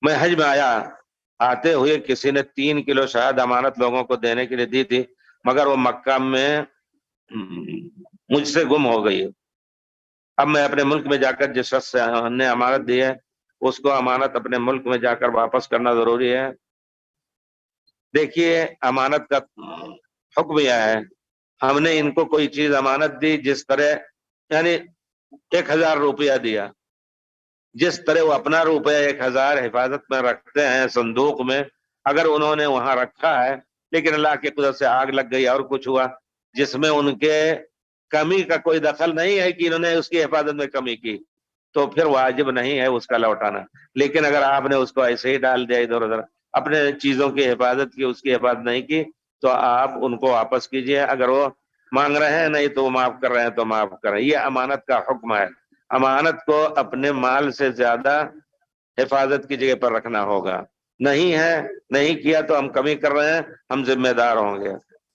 میں حج میں آیا، آتے ہوئے کسی نے 3 کلو شہد امانت لوگوں کو دینے کے لیے دی تھی، مگر وہ مکہ میں مجھ سے گم ہو گئی۔ اب میں اپنے ملک میں جا کر جس شخص سے نے امانت دی ہے اس کو امانت اپنے ملک میں جا کر واپس کرنا ضروری ہے۔ دیکھیے امانت کا حکم یہ ہے، ہم نے ان کو کوئی چیز امانت دی، جس طرح یعنی 1000 روپیہ دیا، جس طرح وہ اپنا روپیہ 1000 حفاظت میں رکھتے ہیں صندوق میں، اگر انہوں نے وہاں رکھا ہے لیکن اللہ کی قدرت سے آگ لگ گئی اور کچھ ہوا جس میں ان کے کمی کا کوئی دخل نہیں ہے کہ انہوں نے اس کی حفاظت میں کمی کی، تو پھر واجب نہیں ہے اس کا لوٹانا۔ لیکن اگر آپ نے اس کو ایسے ہی ڈال دیا ادھر ادھر، اپنے چیزوں کی حفاظت کی، اس کی حفاظت نہیں کی، تو آپ ان کو واپس کیجئے۔ اگر وہ مانگ رہے ہیں نہیں تو وہ معاف کر رہے ہیں تو معاف کریں، یہ امانت کا حکم ہے۔ امانت کو اپنے مال سے زیادہ حفاظت کی جگہ پر رکھنا ہوگا، نہیں ہے نہیں کیا تو ہم کمی کر رہے ہیں، ہم ذمہ دار ہوں گے۔